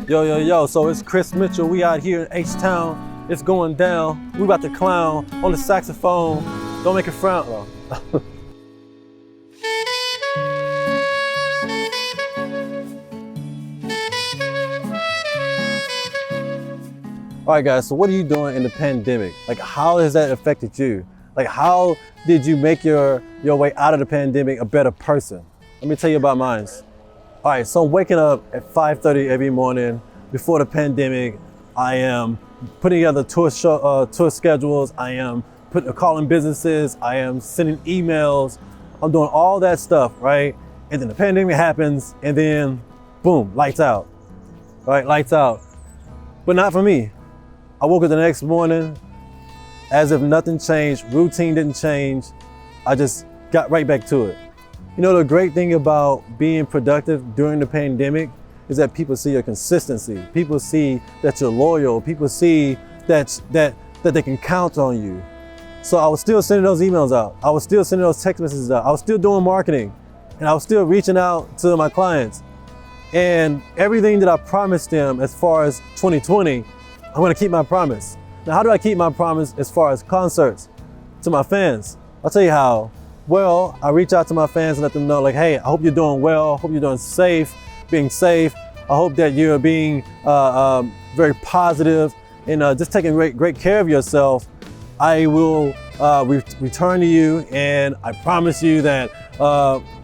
Yo, so it's Chris Mitchell. We out here in H-Town. It's going down. We about to clown on the saxophone. Don't make it frown. Oh. All right, guys, so what are you doing in the pandemic? Like, how has that affected you? Like, how did you make your way out of the pandemic a better person? Let me tell you about mine. All right, so I'm waking up at 5:30 every morning. Before the pandemic, I am putting together tour schedules. I am calling businesses. I am sending emails. I'm doing all that stuff, right? And then the pandemic happens, and then boom, lights out, right? Lights out. But not for me. I woke up the next morning as if nothing changed, routine didn't change. I just got right back to it. You know, the great thing about being productive during the pandemic is that people see your consistency. People see that you're loyal. People see that they can count on you. So I was still sending those emails out. I was still sending those text messages out. I was still doing marketing, and I was still reaching out to my clients. And everything that I promised them as far as 2020, I'm gonna keep my promise. Now, how do I keep my promise as far as concerts to my fans? I'll tell you how. Well, I reach out to my fans and let them know, like, hey, I hope you're doing well. I hope you're doing being safe. I hope that you're being very positive and just taking great care of yourself. I will return to you, and I promise you that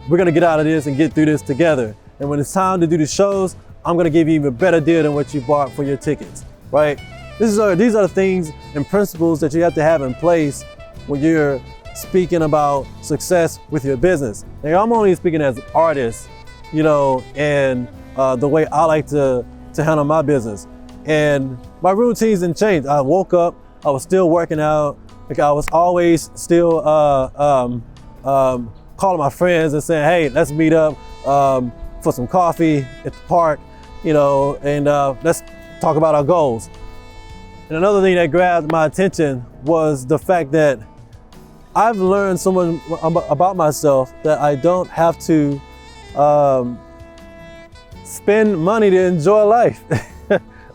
we're gonna get out of this and get through this together. And when it's time to do the shows, I'm gonna give you even a better deal than what you bought for your tickets, right? These are the things and principles that you have to have in place when you're speaking about success with your business. Now, I'm only speaking as an artist, you know, and the way I like to handle my business. And my routines didn't change. I woke up, I was still working out. Like, I was always still calling my friends and saying, hey, let's meet up for some coffee at the park, you know, and let's talk about our goals. And another thing that grabbed my attention was the fact that I've learned so much about myself that I don't have to spend money to enjoy life.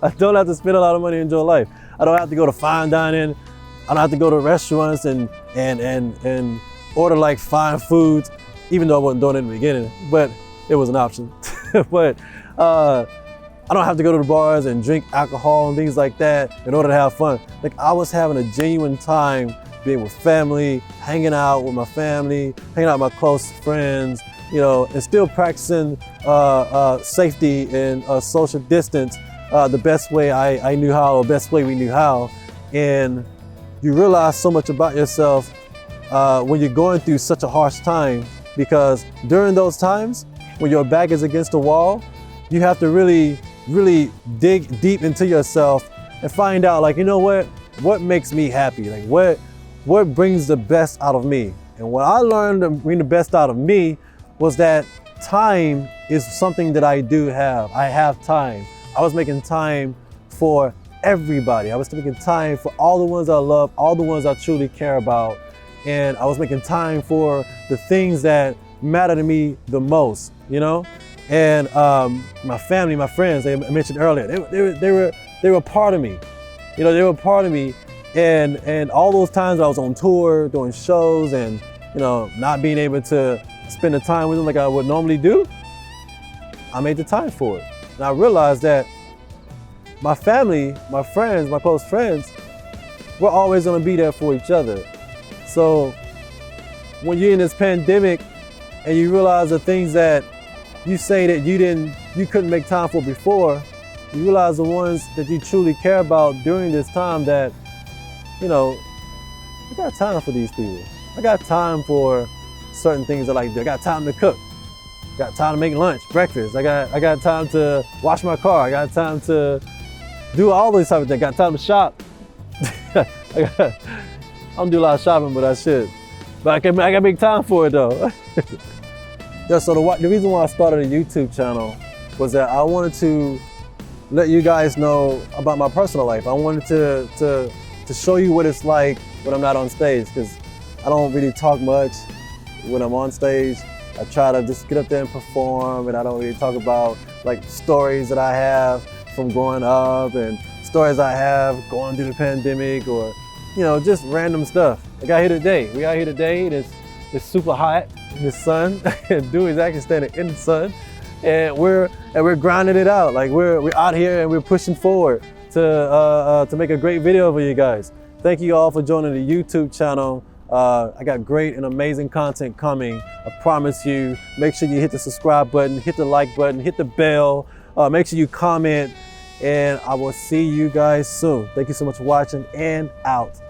I don't have to spend a lot of money to enjoy life. I don't have to go to fine dining. I don't have to go to restaurants and order like fine foods, even though I wasn't doing it in the beginning, but it was an option. But I don't have to go to the bars and drink alcohol and things like that in order to have fun. Like, I was having a genuine time being with family, hanging out with my family, hanging out with my close friends, you know, and still practicing safety and social distance the best way I knew how, or best way we knew how. And you realize so much about yourself when you're going through such a harsh time, because during those times when your back is against the wall, you have to really dig deep into yourself and find out, like, you know what makes me happy? Like, what brings the best out of me? And what I learned to bring the best out of me was that time is something that I do have. I have time. I was making time for everybody. I was making time for all the ones I love, all the ones I truly care about. And I was making time for the things that matter to me the most, you know? And my family, my friends, I mentioned earlier, they were part of me. You know, they were part of me. And all those times I was on tour, doing shows, and, you know, not being able to spend the time with them like I would normally do, I made the time for it. And I realized that my family, my friends, my close friends, we're always gonna be there for each other. So when you're in this pandemic and you realize the things that you say that you couldn't make time for before, you realize the ones that you truly care about during this time, that, you know, I got time for these people. I got time for certain things I like to do. I got time to cook. I got time to make lunch, breakfast. I got time to wash my car. I got time to do all these type of things. I got time to shop. I don't do a lot of shopping, but I should. But I can make time for it though. Yeah, so the reason why I started a YouTube channel was that I wanted to let you guys know about my personal life. I wanted to show you what it's like when I'm not on stage, because I don't really talk much when I'm on stage. I try to just get up there and perform, and I don't really talk about like stories that I have, from growing up and stories I have going through the pandemic, or just random stuff. We got here today. It's super hot in the sun. Dude is actually standing in the sun, and we're grinding it out. Like we're out here and we're pushing forward to make a great video for you guys. Thank you all for joining the YouTube channel. I got great and amazing content coming. I promise you. Make sure you hit the subscribe button, hit the like button, hit the bell. Make sure you comment, and I will see you guys soon. Thank you so much for watching, and out.